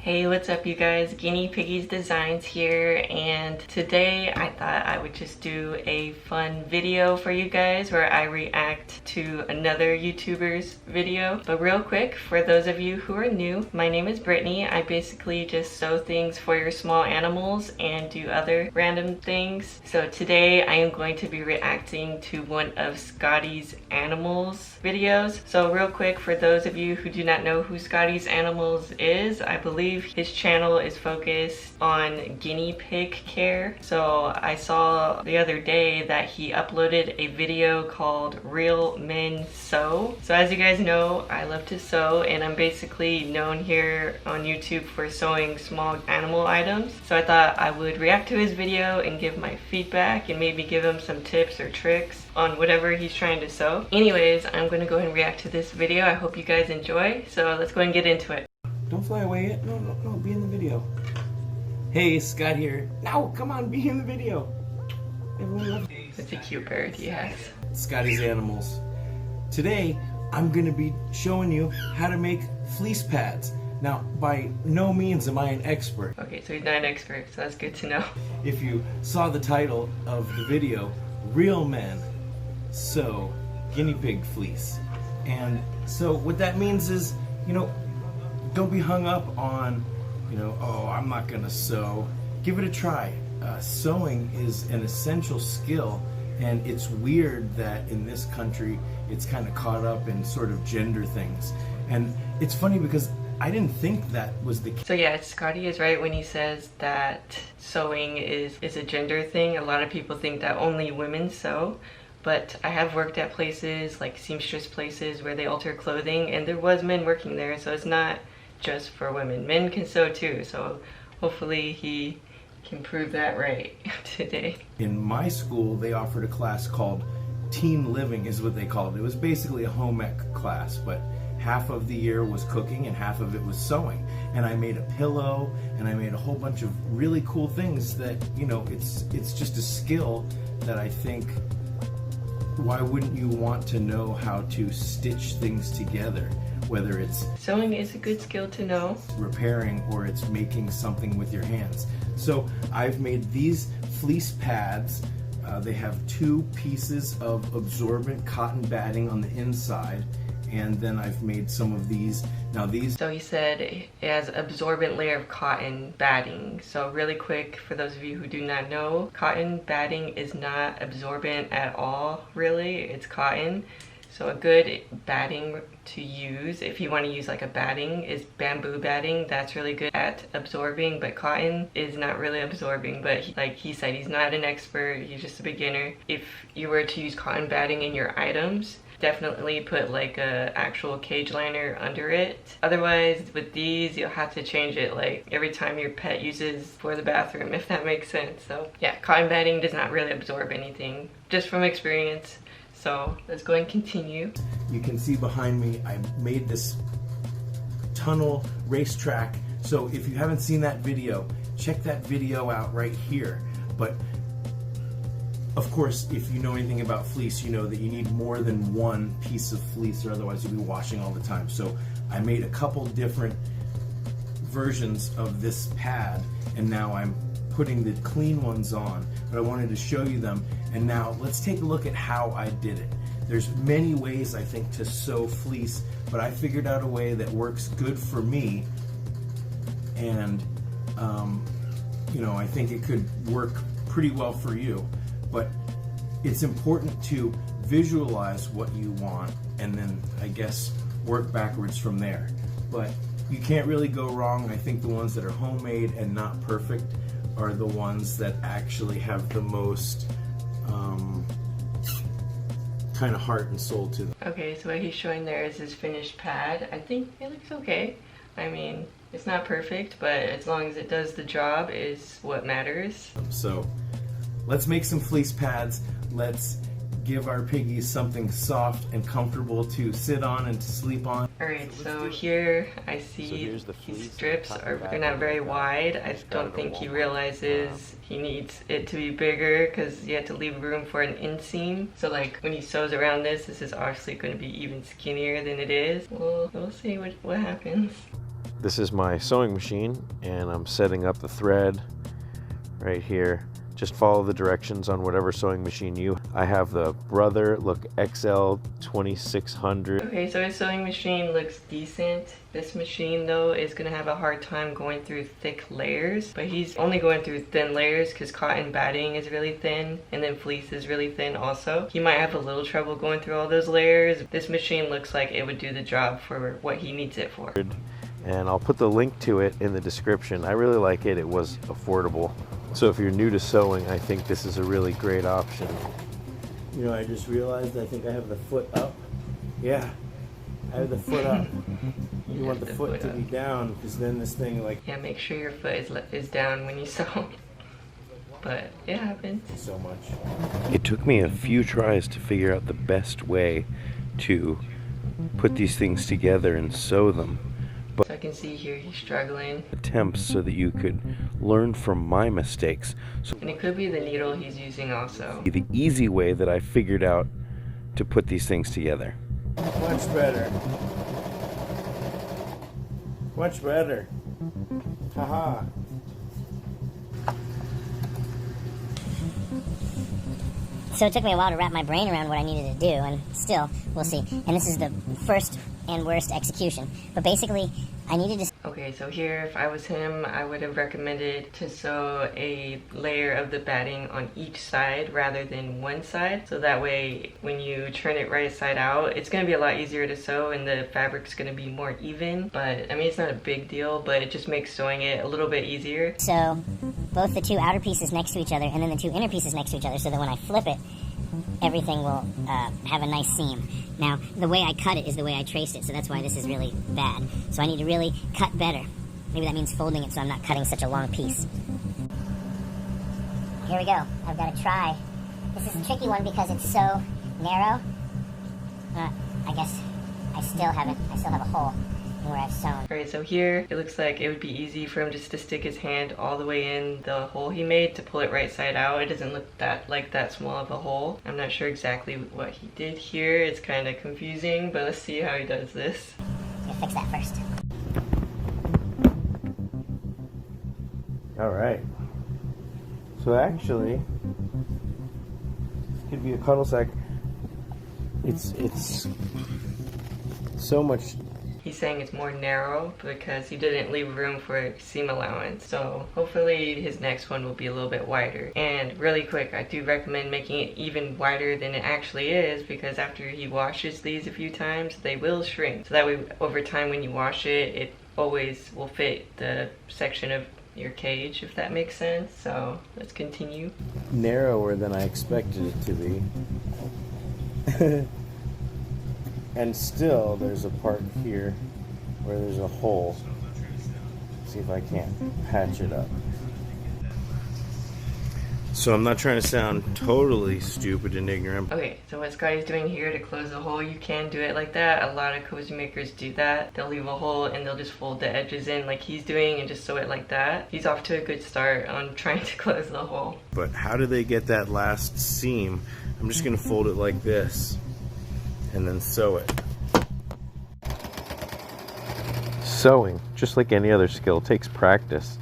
Hey, what's up you guys? Guinea Piggies Designs here, and today I thought I would just do a fun video for you guys where I react to another YouTuber's video. But real quick, for those of you who are new, my name is Brittany. I basically just sew things for your small animals and do other random things. So today I am going to be reacting to one of Scottys Animals videos. So real quick, for those of you who do not know who Scottys Animals is, I believe his channel is focused on guinea pig care. So I saw the other day that he uploaded a video called Real Men Sew. So as you guys know, I love to sew, and I'm basically known here on YouTube for sewing small animal items. So I thought I would react to his video and give my feedback and maybe give him some tips or tricks on whatever he's trying to sew. Anyways, I'm gonna go ahead and react to this video. I hope you guys enjoy. So let's go ahead and get into it. Don't fly away yet. No, be in the video. Hey, Scott here. Now, come on, be in the video. Everyone loves it. It's a cute bird, yes. Scottys Animals. Today, I'm gonna be showing you how to make fleece pads. Now, by no means am I an expert. Okay, so he's not an expert, so that's good to know. If you saw the title of the video, Real Men Sew Guinea Pig Fleece. And so what that means is, don't be hung up on, oh, I'm not gonna sew. Give it a try. Sewing is an essential skill, and it's weird that in this country it's kind of caught up in sort of gender things. And it's funny because I didn't think that was the case. So yeah, Scotty is right when he says that sewing is a gender thing. A lot of people think that only women sew. But I have worked at places like seamstress places where they alter clothing, and there was men working there, so it's not just for women. Men can sew too, so hopefully he can prove that right today. In my school, they offered a class called Teen Living is what they called it. It was basically a home ec class, but half of the year was cooking and half of it was sewing. And I made a pillow, and I made a whole bunch of really cool things that, it's just a skill that I think, why wouldn't you want to know how to stitch things together? Whether it's sewing is a good skill to know, repairing, or it's making something with your hands. So I've made these fleece pads. They have 2 pieces of absorbent cotton batting on the inside, and then I've made some of these. Now these... So he said it has absorbent layer of cotton batting. So really quick, for those of you who do not know, cotton batting is not absorbent at all, really. It's cotton. So a good batting to use, if you want to use like a batting, is bamboo batting. That's really good at absorbing, but cotton is not really absorbing. But like he said, he's not an expert, he's just a beginner. If you were to use cotton batting in your items, definitely put like a actual cage liner under it. Otherwise, with these, you'll have to change it like every time your pet uses for the bathroom, if that makes sense. So yeah, cotton batting does not really absorb anything, just from experience. So let's go and continue. You can see behind me, I made this tunnel racetrack. So if you haven't seen that video, check that video out right here. But of course, if you know anything about fleece, you know that you need more than one piece of fleece, or otherwise you'll be washing all the time. So I made a couple different versions of this pad, and now I'm putting the clean ones on, but I wanted to show you them. And now let's take a look at how I did it. There's many ways, I think, to sew fleece, but I figured out a way that works good for me, and I think it could work pretty well for you. But it's important to visualize what you want and then, I guess, work backwards from there. But you can't really go wrong. I think the ones that are homemade and not perfect are the ones that actually have the most kind of heart and soul to them. Okay, so what he's showing there is his finished pad. I think it looks okay. I mean, it's not perfect, but as long as it does the job is what matters. So let's make some fleece pads. Let's give our piggies something soft and comfortable to sit on and to sleep on. Alright, so here I see these strips they're not very wide. I don't think he realizes he needs it to be bigger because you have to leave room for an inseam. So like when he sews around this is obviously going to be even skinnier than it is. Well, we'll see what happens. This is my sewing machine, and I'm setting up the thread right here. Just follow the directions on whatever sewing machine I have the Brother Look XL 2600. Okay, so his sewing machine looks decent. This machine though is gonna have a hard time going through thick layers, but he's only going through thin layers because cotton batting is really thin and then fleece is really thin also. He might have a little trouble going through all those layers. This machine looks like it would do the job for what he needs it for. And I'll put the link to it in the description. I really like it. It was affordable. So if you're new to sewing, I think this is a really great option. You know, I just realized I think I have the foot up. Yeah, I have the foot up. You want the foot to be down, because then this thing like... Yeah, make sure your foot is down when you sew. But it happens. So much. It took me a few tries to figure out the best way to put these things together and sew them. So I can see here he's struggling. Attempts so that you could learn from my mistakes. And it could be the needle he's using also. The easy way that I figured out to put these things together. Much better. Much better. Haha. So it took me a while to wrap my brain around what I needed to do, and still, we'll see. And this is the first and worst execution. But basically, I needed to... Okay, so here, if I was him, I would have recommended to sew a layer of the batting on each side rather than one side. So that way, when you turn it right side out, it's going to be a lot easier to sew and the fabric's going to be more even. But, I mean, it's not a big deal, but it just makes sewing it a little bit easier. So, both the two outer pieces next to each other and then the two inner pieces next to each other, so that when I flip it, everything will have a nice seam. Now, the way I cut it is the way I traced it, so that's why this is really bad. So I need to really cut better. Maybe that means folding it so I'm not cutting such a long piece. Here we go. I've got to try. This is a tricky one because it's so narrow. I guess I still have a hole in where I've sewn. Alright, so here it looks like it would be easy for him just to stick his hand all the way in the hole he made to pull it right side out. It doesn't look like that small of a hole. I'm not sure exactly what he did here. It's kind of confusing, but let's see how he does this. I'm gonna fix that first. Alright. So actually, it could be a cuddle sack. It's so much... He's saying it's more narrow because he didn't leave room for seam allowance. So hopefully his next one will be a little bit wider. And really quick, I do recommend making it even wider than it actually is, because after he washes these a few times, they will shrink. So that way over time when you wash it, it always will fit the section of your cage, if that makes sense. So let's continue. Narrower than I expected it to be. And still, there's a part here where there's a hole. See if I can't patch it up. So I'm not trying to sound totally stupid and ignorant. Okay, so what Scotty's doing here to close the hole, you can do it like that. A lot of cozy makers do that. They'll leave a hole and they'll just fold the edges in like he's doing and just sew it like that. He's off to a good start on trying to close the hole. But how do they get that last seam? I'm just gonna fold it like this and then sew it. Sewing, just like any other skill, takes practice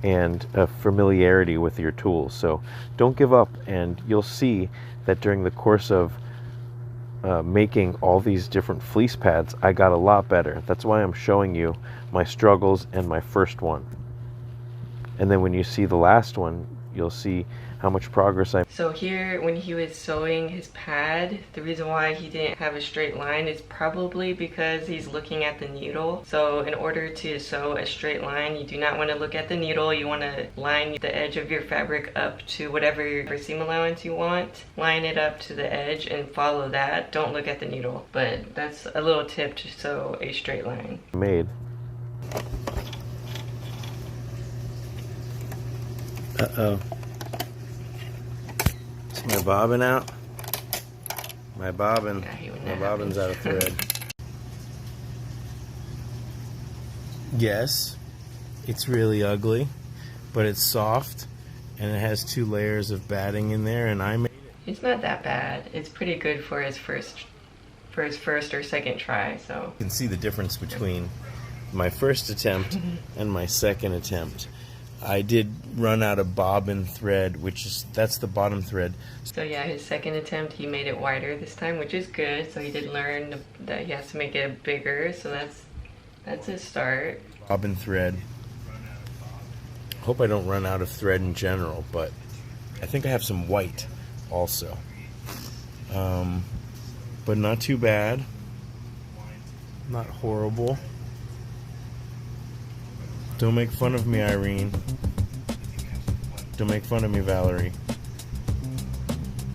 and a familiarity with your tools. So don't give up, and you'll see that during the course of making all these different fleece pads, I got a lot better. That's why I'm showing you my struggles and my first one. And then when you see the last one, you'll see how much progress I... So here, when he was sewing his pad, the reason why he didn't have a straight line is probably because he's looking at the needle. So in order to sew a straight line, you do not want to look at the needle. You want to line the edge of your fabric up to whatever seam allowance you want. Line it up to the edge and follow that. Don't look at the needle. But that's a little tip to sew a straight line. Made. Uh-oh. Is my bobbin out? My bobbin's out of thread. Yes, it's really ugly, but it's soft, and it has 2 layers of batting in there, and I made it. It's not that bad. It's pretty good for his first or second try, so. You can see the difference between my first attempt and my second attempt. I did run out of bobbin thread, that's the bottom thread. So yeah, his second attempt, he made it wider this time, which is good. So he did learn that he has to make it bigger. So that's a start. Bobbin thread. Hope I don't run out of thread in general, but I think I have some white also. But not too bad. Not horrible. Don't make fun of me, Irene. Don't make fun of me, Valerie.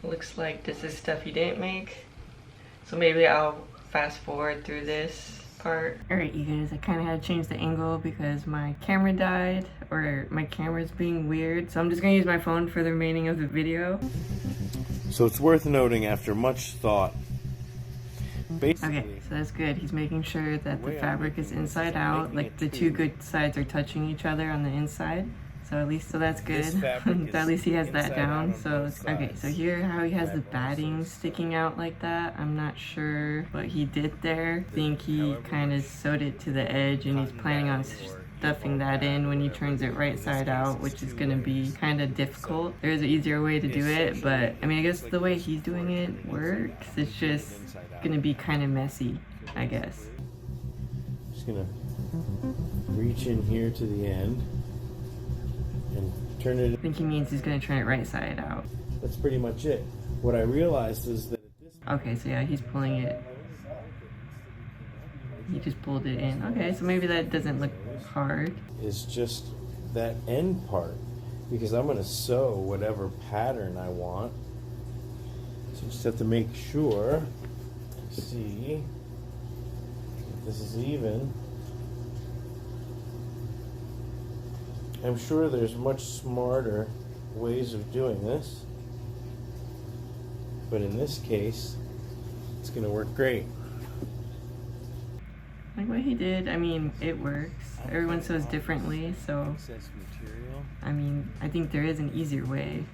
Looks like this is stuff you didn't make. So maybe I'll fast forward through this part. Alright you guys, I kind of had to change the angle because my camera died, or my camera's being weird. So I'm just going to use my phone for the remaining of the video. So it's worth noting, after much thought, basically, okay, so that's good. He's making sure that the fabric is inside out, like the two good sides are touching each other on the inside. So that's good. At least he has that down. So okay, so here how he has the batting sticking out like that. I'm not sure what he did there. I think he kind of sewed it to the edge, and he's planning on stuffing that in when he turns it right side out, which is going to be kind of difficult. There's an easier way to do it, but I mean, I guess the way he's doing it works. It's just going to be kind of messy, I guess. Just gonna reach in here to the end and turn it. I think he means he's going to turn it right side out. That's pretty much it. What I realized is that okay, so yeah, he's pulling it. He just pulled it in. Okay, so maybe that doesn't look hard. Is just that end part, because I'm going to sew whatever pattern I want. So just have to make sure, see if this is even. I'm sure there's much smarter ways of doing this, but in this case, it's going to work great. Like what he did, I mean, it works. Everyone sews differently, so I mean, I think there is an easier way.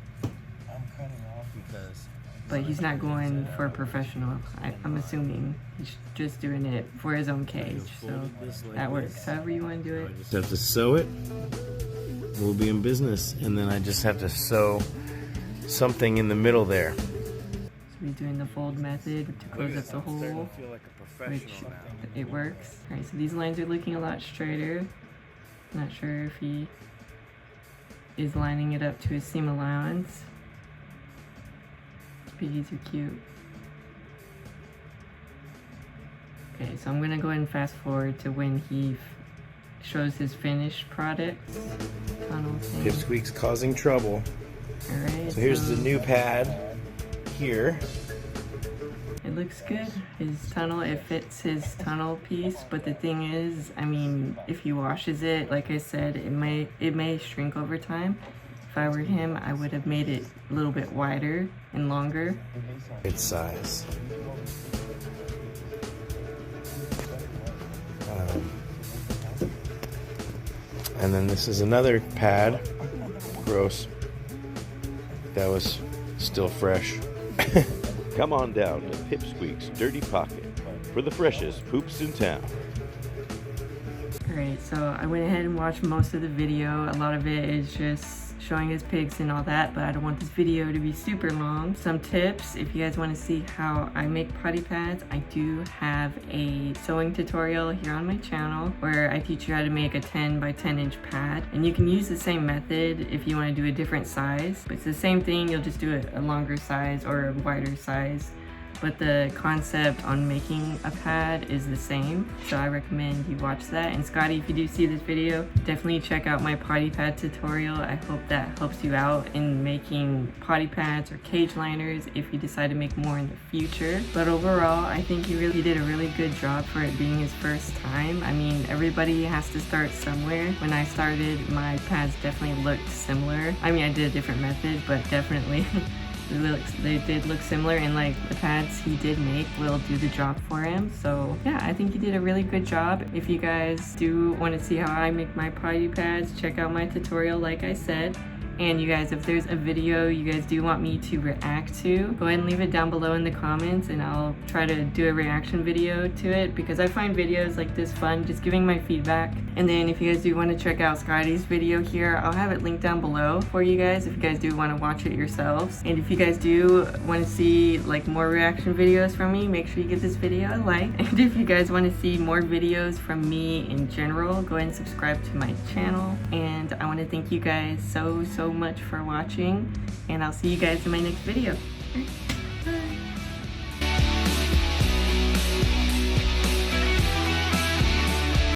But he's not going for a professional. I'm assuming he's just doing it for his own cage, so that works. However you want to do it. Just have to sew it. We'll be in business, and then I just have to sew something in the middle there. So we're doing the fold method to close up the hole, which it works. Alright, so these lines are looking a lot straighter. Not sure if he is lining it up to his seam allowance. Piggies are cute. Okay, so I'm gonna go ahead and fast forward to when he shows his finished product. Pipsqueak's causing trouble. Alright, so here's the new pad here. It looks good. His tunnel, it fits his tunnel piece, but the thing is, I mean, if he washes it, like I said, it may shrink over time. If I were him, I would have made it a little bit wider and longer. Its size. And then this is another pad. Gross. That was still fresh. Come on down to Pipsqueak's Dirty Pocket for the freshest poops in town. Alright, so I went ahead and watched most of the video. A lot of it is just showing his pigs and all that, but I don't want this video to be super long. Some tips, if you guys want to see how I make potty pads, I do have a sewing tutorial here on my channel where I teach you how to make a 10 by 10 inch pad, and you can use the same method if you want to do a different size, but it's the same thing. You'll just do it a longer size or a wider size, but the concept on making a pad is the same. So I recommend you watch that. And Scotty, if you do see this video, definitely check out my potty pad tutorial. I hope that helps you out in making potty pads or cage liners if you decide to make more in the future. But overall, I think he did a really good job for it being his first time. I mean, everybody has to start somewhere. When I started, my pads definitely looked similar. I mean, I did a different method, but definitely they did look similar, and like the pads he did make will do the job for him. So yeah, I think he did a really good job. If you guys do want to see how I make my potty pads, check out my tutorial like I said. And you guys, if there's a video you guys do want me to react to, go ahead and leave it down below in the comments and I'll try to do a reaction video to it, because I find videos like this fun, just giving my feedback. And then if you guys do want to check out Scotty's video here, I'll have it linked down below for you guys if you guys do want to watch it yourselves. And if you guys do want to see like more reaction videos from me, make sure you give this video a like. And if you guys want to see more videos from me in general, go ahead and subscribe to my channel. And I want to thank you guys so much for watching, and I'll see you guys in my next video.